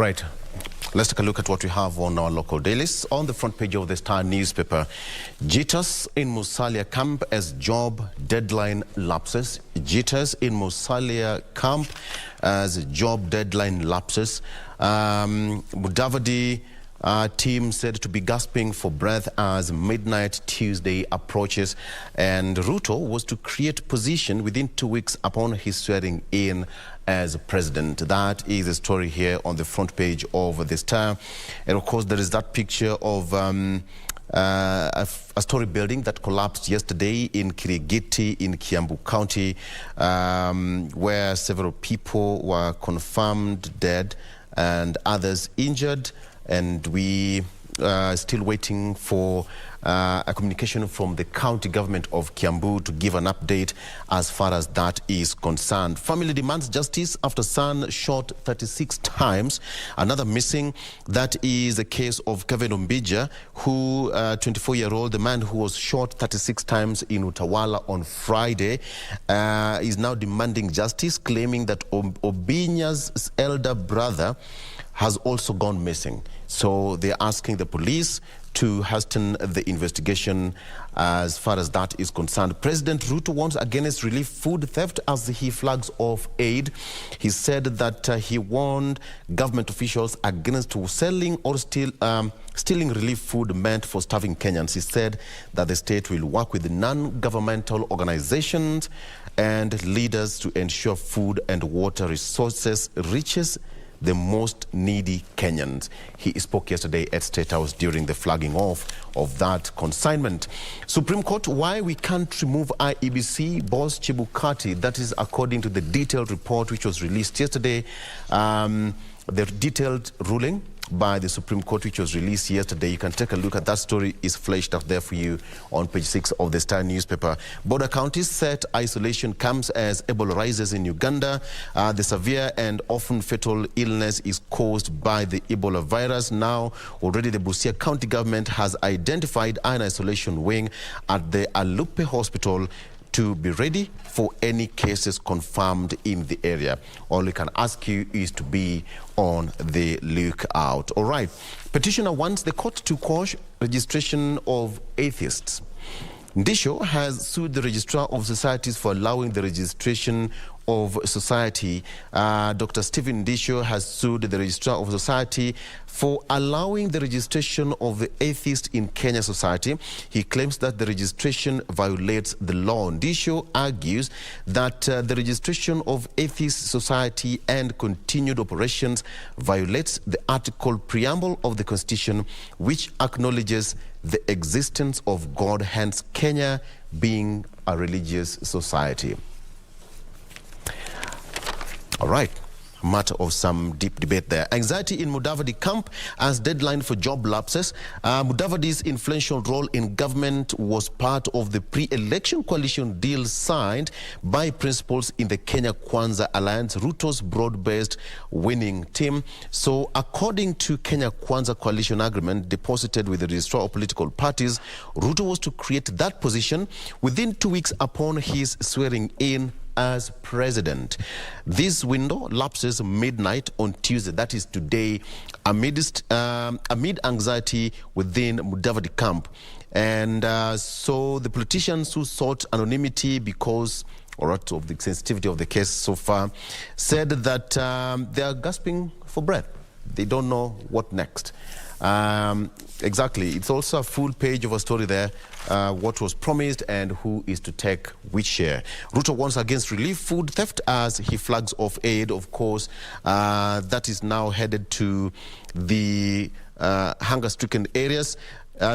right, let's take a look at what we have on our local dailies. On the front page of the Star newspaper, jitters in Musalia camp as job deadline lapses. Jitters in Musalia camp as job deadline lapses. Mudavadi team said to be gasping for breath as midnight Tuesday approaches, and Ruto was to create position within 2 weeks upon his swearing in as president. That is a story here on the front page of the Star. And of course there is that picture of a story building that collapsed yesterday in Kirigiti in Kiambu County, where several people were confirmed dead and others injured. And we are still waiting for a communication from the county government of Kiambu to give an update as far as that is concerned. Family demands justice after son shot 36 times. Another missing, that is the case of Kevin Ombija, who, 24-year-old, the man who was shot 36 times in Utawala on Friday, is now demanding justice, claiming that Obinya's elder brother has also gone missing. So they're asking the police to hasten the investigation as far as that is concerned. President Ruto warns against relief food theft as he flags off aid. He said that he warned government officials against selling or stealing relief food meant for starving Kenyans. He said that the state will work with non-governmental organizations and leaders to ensure food and water resources reaches the most needy Kenyans. He spoke yesterday at State House during the flagging off of that consignment. Supreme Court, why we can't remove IEBC boss Chebukati. That is according to the detailed report which was released yesterday. The detailed ruling by the Supreme Court, which was released yesterday. You can take a look at that story. Is fleshed out there for you on page 6 of the Star newspaper. Border counties set isolation camps as Ebola rises in Uganda. The severe and often fatal illness is caused by the Ebola virus. Now, already the Busia County government has identified an isolation wing at the Alupe Hospital to be ready for any cases confirmed in the area. All we can ask you is to be on the lookout. All right. Petitioner wants the court to quash registration of atheists. Ndisho has sued the Registrar of Societies for allowing the registration of society. Dr. Stephen Ndisho has sued the Registrar of Society for allowing the registration of the atheist in Kenya society. He claims that the registration violates the law. Ndisho argues that the registration of atheist society and continued operations violates the article preamble of the Constitution, which acknowledges the existence of God, hence Kenya being a religious society. All right, a matter of some deep debate there. Anxiety in Mudavadi camp as deadline for job lapses. Mudavadi's influential role in government was part of the pre-election coalition deal signed by principals in the Kenya Kwanza Alliance, Ruto's broad-based winning team. So according to Kenya Kwanza coalition agreement deposited with the registrar of political parties, Ruto was to create that position within 2 weeks upon his swearing in as president. This window lapses midnight on Tuesday, that is today, amid anxiety within Mudavadi camp. And so the politicians who sought anonymity because of the sensitivity of the case so far said that they are gasping for breath. They don't know what next. Exactly. It's also a full page of a story there, what was promised and who is to take which share. Ruto warns against relief food theft as he flags off aid, of course, that is now headed to the hunger-stricken areas.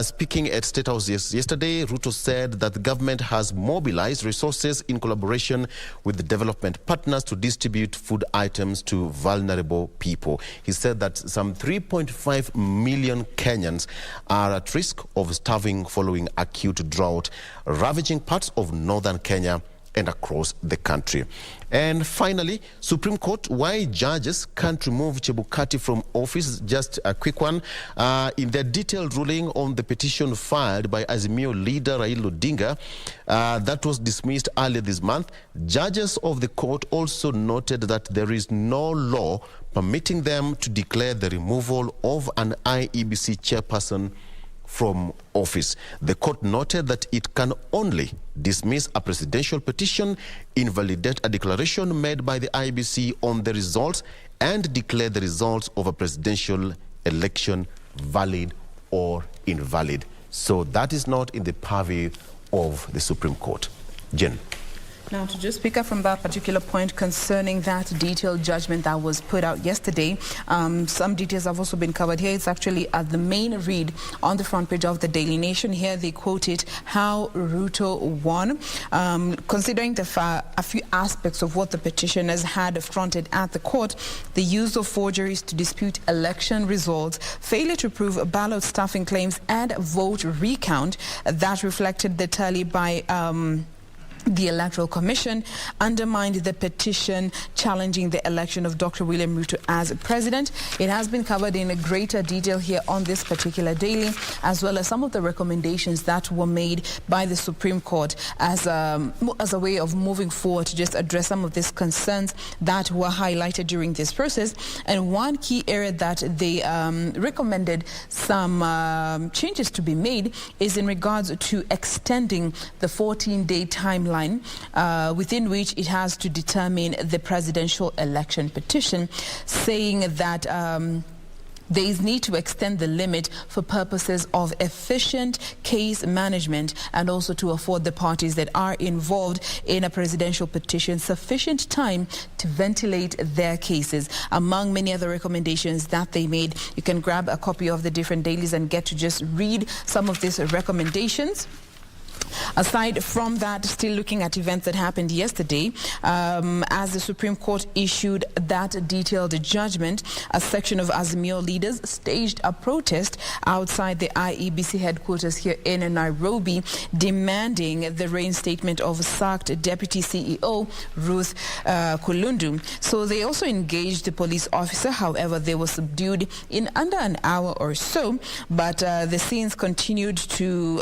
Speaking at State House yesterday, Ruto said that the government has mobilized resources in collaboration with the development partners to distribute food items to vulnerable people. He said that some 3.5 million Kenyans are at risk of starving following acute drought, ravaging parts of northern Kenya and across the country. And finally, Supreme Court, why judges can't remove Chebukati from office. Just a quick one. In their detailed ruling on the petition filed by Azimio leader Raila Odinga, that was dismissed earlier this month, judges of the court also noted that there is no law permitting them to declare the removal of an IEBC chairperson from office. The court noted that it can only dismiss a presidential petition, invalidate a declaration made by the IEBC on the results, and declare the results of a presidential election valid or invalid. So that is not in the purview of the Supreme Court. Jen. Now, to just pick up from that particular point concerning that detailed judgment that was put out yesterday, some details have also been covered here. It's actually at the main read on the front page of the Daily Nation. Here they quoted how Ruto won, considering a few aspects of what the petitioners had fronted at the court: the use of forgeries to dispute election results, failure to prove ballot stuffing claims, and vote recount that reflected the tally by the Electoral Commission, undermined the petition challenging the election of Dr. William Ruto as president. It has been covered in a greater detail here on this particular daily, as well as some of the recommendations that were made by the Supreme Court as a way of moving forward to just address some of these concerns that were highlighted during this process. And one key area that they recommended some changes to be made is in regards to extending the 14-day timeline within which it has to determine the presidential election petition, saying that there is need to extend the limit for purposes of efficient case management, and also to afford the parties that are involved in a presidential petition sufficient time to ventilate their cases. Among many other recommendations that they made, you can grab a copy of the different dailies and get to just read some of these recommendations. Aside from that, still looking at events that happened yesterday, as the Supreme Court issued that detailed judgment, a section of Azimio leaders staged a protest outside the IEBC headquarters here in Nairobi, demanding the reinstatement of sacked Deputy CEO Ruth Kulundu. So they also engaged the police officer. However, they were subdued in under an hour or so, but the scenes continued to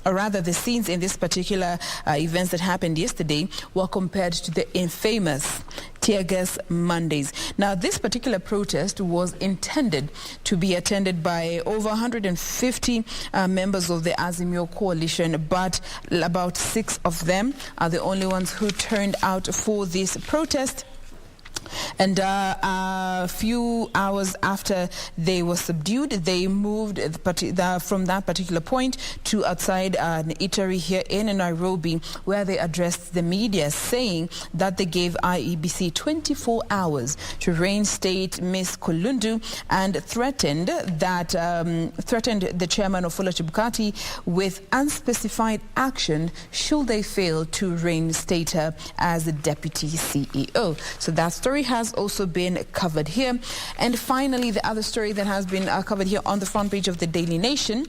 the scenes in this particular events that happened yesterday were compared to the infamous tear gas Mondays. Now, this particular protest was intended to be attended by over 150 members of the Azimio coalition, but about 6 of them are the only ones who turned out for this protest. And a few hours after they were subdued, they moved from that particular point to outside an eatery here in Nairobi, where they addressed the media, saying that they gave IEBC 24 hours to reinstate Ms. Kulundu, and threatened the chairman of Fuller Chebukati with unspecified action should they fail to reinstate her as the deputy CEO. So that story has also been covered here. And finally, the other story that has been covered here on the front page of the Daily Nation: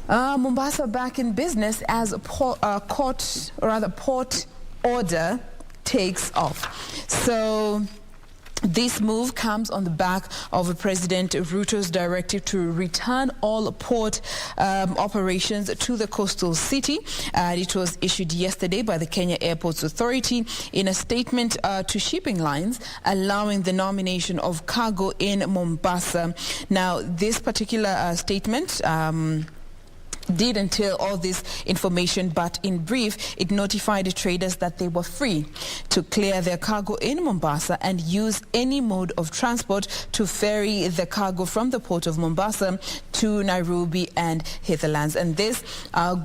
Mombasa back in business as port order takes off. So this move comes on the back of President Ruto's directive to return all port operations to the coastal city. It was issued yesterday by the Kenya Airports Authority in a statement to shipping lines, allowing the nomination of cargo in Mombasa. Now, this particular statement did entail all this information, but in brief, it notified the traders that they were free to clear their cargo in Mombasa and use any mode of transport to ferry the cargo from the port of Mombasa to Nairobi and hinterlands. And this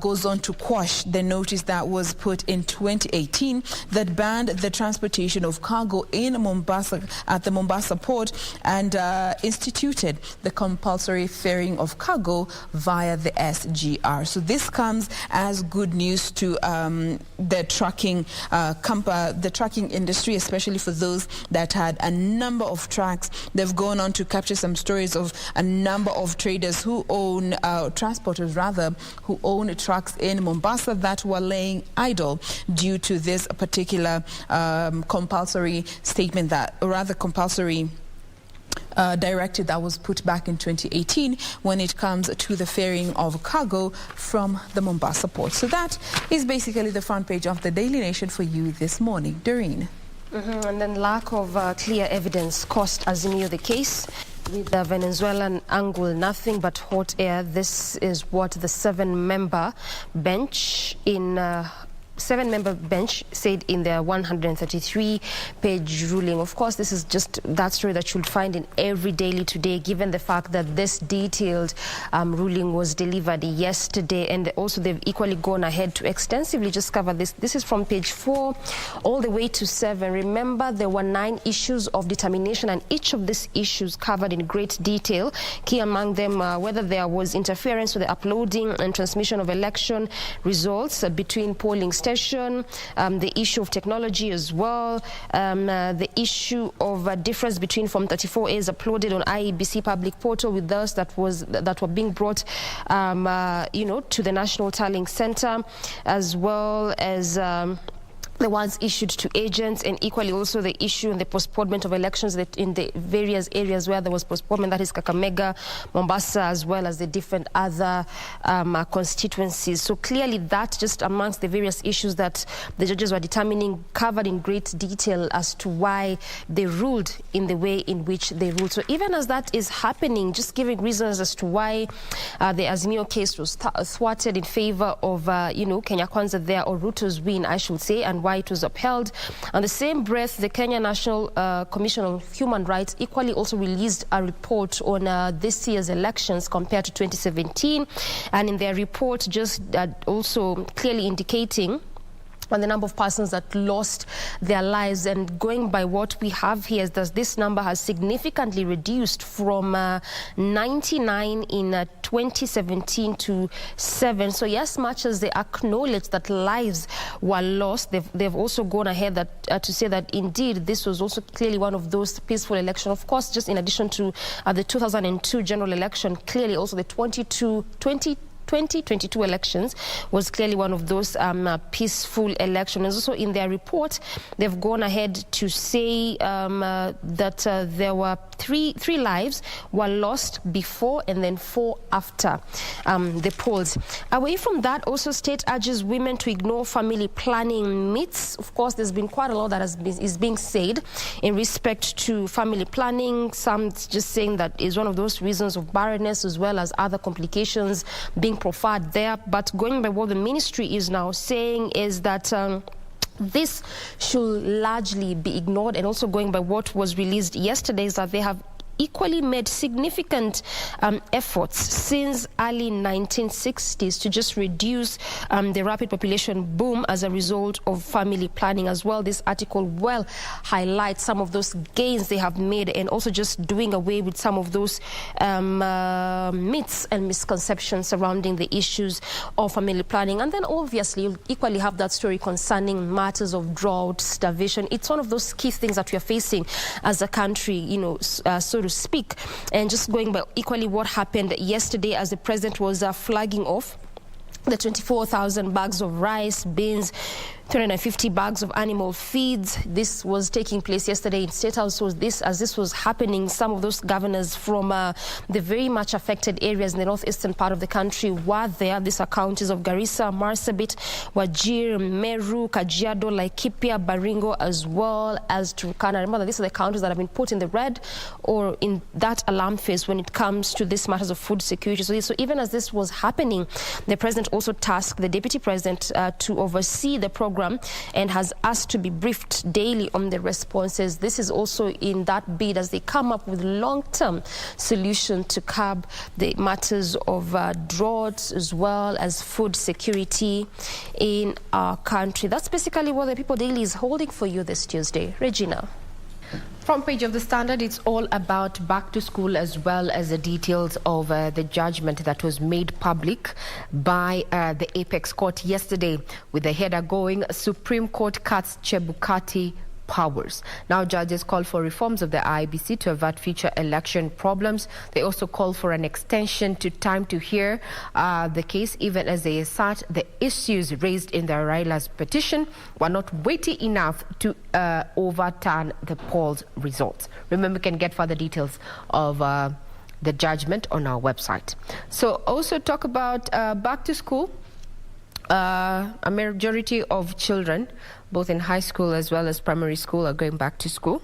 goes on to quash the notice that was put in 2018 that banned the transportation of cargo in Mombasa at the Mombasa port, and instituted the compulsory ferrying of cargo via the SGR. So this comes as good news to the trucking industry, especially for those that had a number of trucks. They've gone on to capture some stories of a number of traders who own transporters who own trucks in Mombasa that were laying idle due to this particular compulsory statement, compulsory directive that was put back in 2018 when it comes to the ferrying of cargo from the Mombasa port. So that is basically the front page of the Daily Nation for you this morning. Doreen. And then lack of clear evidence cost Azimio the case. With the Venezuelan angle, nothing but hot air. This is what the seven-member bench said in their 133-page ruling. Of course, this is just that story that you'll find in every daily today, given the fact that this detailed ruling was delivered yesterday, and also they've equally gone ahead to extensively just cover this. This is from page 4 all the way to 7. Remember, there were 9 issues of determination, and each of these issues covered in great detail. Key among them, whether there was interference with the uploading and transmission of election results between polling stations, the issue of technology as well, the issue of difference between Form 34As uploaded on IEBC public portal with those that were being brought, to the National Tallying Center, as well as the ones issued to agents, and equally also the issue and the postponement of elections that in the various areas where there was postponement, that is Kakamega, Mombasa, as well as the different other constituencies. So clearly that just amongst the various issues that the judges were determining, covered in great detail as to why they ruled in the way in which they ruled. So even as that is happening, just giving reasons as to why the Azimio case was thwarted in favor of, Kenya Kwanza there, or Ruto's win, I should say, and why it was upheld. On the same breath, the Kenya National Commission on Human Rights equally also released a report on this year's elections compared to 2017, and in their report just also clearly indicating on the number of persons that lost their lives. And going by what we have here is that this number has significantly reduced from 99 in 2017 to 7. So yes, much as they acknowledge that lives were lost, they've also gone ahead to say that indeed this was also clearly one of those peaceful elections. Of course, just in addition to the 2002 general election, clearly also the 2022 elections was clearly one of those peaceful elections. Also in their report, they've gone ahead to say that there were three lives were lost before and then 4 after the polls. Away from that, also state urges women to ignore family planning myths. Of course, there's been quite a lot that is being said in respect to family planning. Some just saying that is one of those reasons of barrenness, as well as other complications being profiled there. But going by what the ministry is now saying is that this should largely be ignored, and also going by what was released yesterday is that they have equally made significant efforts since early 1960s to just reduce the rapid population boom as a result of family planning as well. This article well highlights some of those gains they have made, and also just doing away with some of those myths and misconceptions surrounding the issues of family planning. And then obviously you'll equally have that story concerning matters of drought, starvation. It's one of those key things that we are facing as a country, so to speak. And just going by equally what happened yesterday as the president was flagging off the 24,000 bags of rice, beans, 350 bags of animal feeds. This was taking place yesterday in State House. So as this was happening, some of those governors from the very much affected areas in the northeastern part of the country were there. These are counties of Garissa, Marsabit, Wajir, Meru, Kajiado, Laikipia, Baringo, as well as Turkana. Remember, these are the counties that have been put in the red or in that alarm phase when it comes to these matters of food security. So even as this was happening, the president also tasked the deputy president to oversee the program and has asked to be briefed daily on the responses. This is also in that bid as they come up with long-term solution to curb the matters of drought as well as food security in our country. That's basically what the People Daily is holding for you this Tuesday. Regina. Front page of the Standard, it's all about back to school, as well as the details of the judgment that was made public by the Apex Court yesterday, with the header going, Supreme Court cuts Chebukati powers. Now judges call for reforms of the IBC to avert future election problems. They also call for an extension to time to hear the case, even as they assert the issues raised in the Raila's petition were not weighty enough to overturn the poll's results. Remember, you can get further details of the judgment on our website. So also talk about back to school. A majority of children both in high school as well as primary school, are going back to school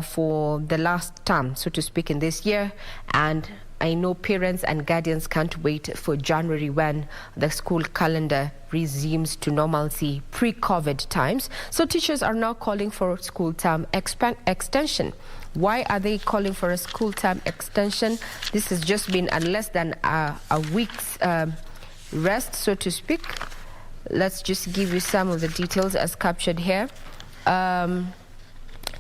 for the last term, so to speak, in this year. And I know parents and guardians can't wait for January when the school calendar resumes to normalcy pre-COVID times. So teachers are now calling for school term extension. Why are they calling for a school term extension? This has just been less than a week's rest, so to speak. Let's just give you some of the details as captured here.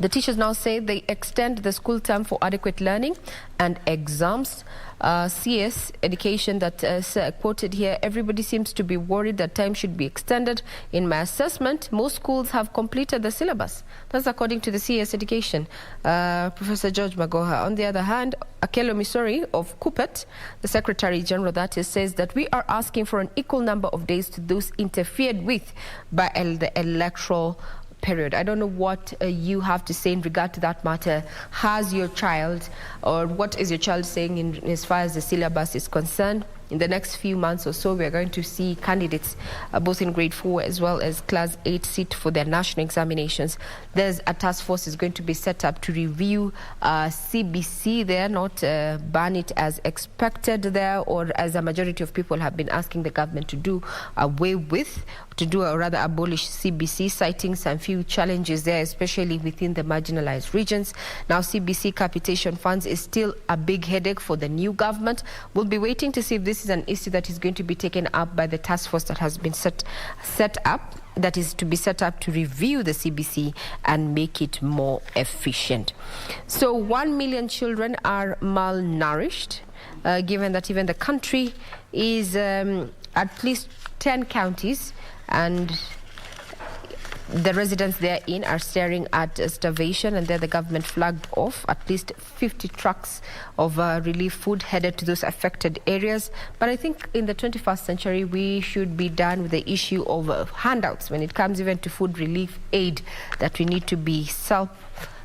The teachers now say they extend the school term for adequate learning and exams. CS education that is quoted here, everybody seems to be worried that time should be extended. In my assessment, most schools have completed the syllabus. That's according to the CS education. Professor George Magoha. On the other hand, Akelo Misori of Kupet, the Secretary General, that is, says that we are asking for an equal number of days to those interfered with by the electoral period. I don't know what you have to say in regard to that matter. Has your child, or what is your child saying in as far as the syllabus is concerned? In the next few months or so, we are going to see candidates both in grade 4 as well as class 8 sit for their national examinations. There's a task force is going to be set up to review CBC there, not ban it as expected there, or as a majority of people have been asking the government to do away with, or rather abolish CBC, citing some few challenges there, especially within the marginalized regions. Now, CBC capitation funds is still a big headache for the new government. We'll be waiting to see if this is an issue that is going to be taken up by the task force that has been set up, that is to be set up to review the CBC and make it more efficient. So 1 million children are malnourished, given that even the country is at least 10 counties, and the residents therein are staring at starvation, and there the government flagged off at least 50 trucks of relief food headed to those affected areas. But I think in the 21st century, we should be done with the issue of handouts when it comes even to food relief aid, that we need to be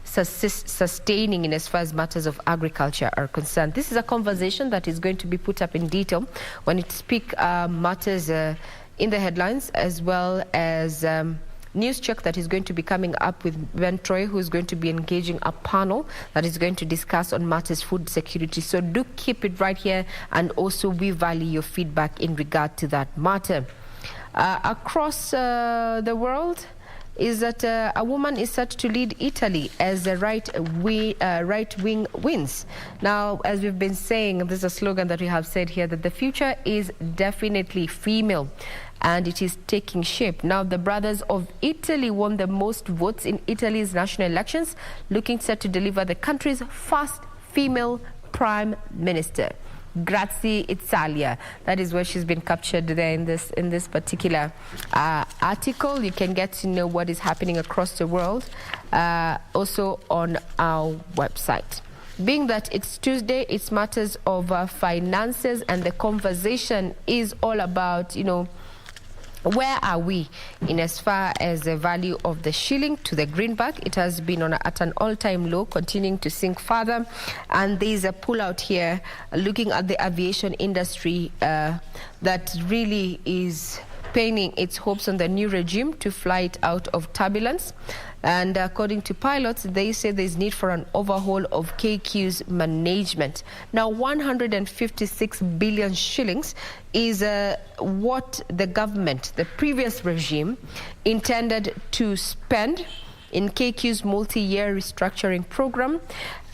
sustaining in as far as matters of agriculture are concerned. This is a conversation that is going to be put up in detail when it speak matters in the headlines, as well as news check that is going to be coming up with Ben Troy, who is going to be engaging a panel that is going to discuss on matters food security. So do keep it right here, and also we value your feedback in regard to that matter. Across the world is that a woman is set to lead Italy as the right wing wins. Now, as we've been saying, there's a slogan that we have said here, that the future is definitely female, and it is taking shape. Now, the Brothers of Italy won the most votes in Italy's national elections, looking set to deliver the country's first female prime minister. Grazie Italia. That is where she's been captured there in this particular article. You can get to know what is happening across the world also on our website. Being that it's Tuesday, it's matters of finances, and the conversation is all about, where are we in as far as the value of the shilling to the greenback? It has been at an all-time low, continuing to sink further. And there's a pullout here looking at the aviation industry that really is pinning its hopes on the new regime to fly it out of turbulence. And according to pilots, they say there's need for an overhaul of KQ's management. Now, 156 billion shillings is what the government, the previous regime, intended to spend in KQ's multi-year restructuring program.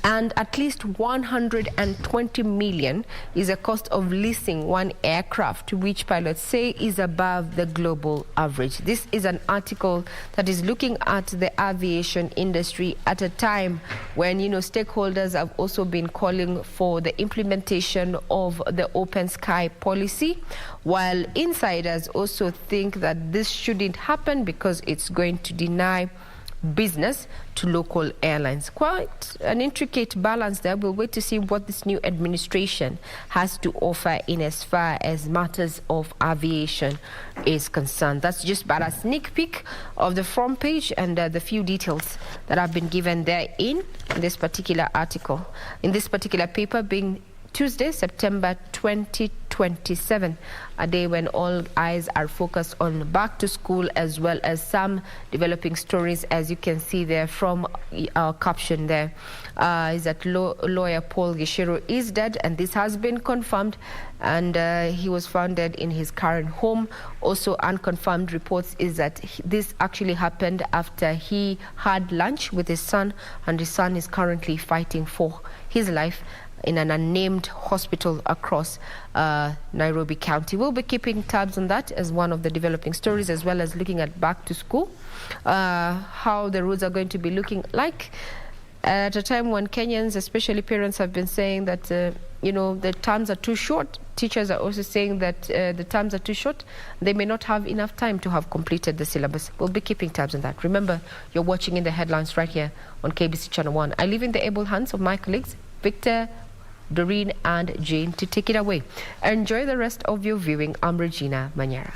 And at least 120 million is a cost of leasing one aircraft, which pilots say is above the global average. This is an article that is looking at the aviation industry at a time when, stakeholders have also been calling for the implementation of the open sky policy, while insiders also think that this shouldn't happen because it's going to deny business to local airlines. Quite an intricate balance there. We'll wait to see what this new administration has to offer in as far as matters of aviation is concerned. That's just about a sneak peek of the front page and the few details that have been given there in this particular article, in this particular paper, being Tuesday, September 2020. 27th, a day when all eyes are focused on back to school, as well as some developing stories, as you can see there from our caption there, is that lawyer Paul Gicheru is dead, and this has been confirmed, and he was found dead in his current home. Also unconfirmed reports is that this actually happened after he had lunch with his son, and his son is currently fighting for his life in an unnamed hospital across Nairobi County. We'll be keeping tabs on that as one of the developing stories, as well as looking at back to school, how the roads are going to be looking like at a time when Kenyans, especially parents, have been saying that you know, the terms are too short. Teachers are also saying that the terms are too short. They may not have enough time to have completed the syllabus. We'll be keeping tabs on that. Remember, you're watching In the Headlines right here on KBC Channel 1. I leave in the able hands of my colleagues, Victor, Doreen and Jane, to take it away. Enjoy the rest of your viewing. I'm Regina Manyara.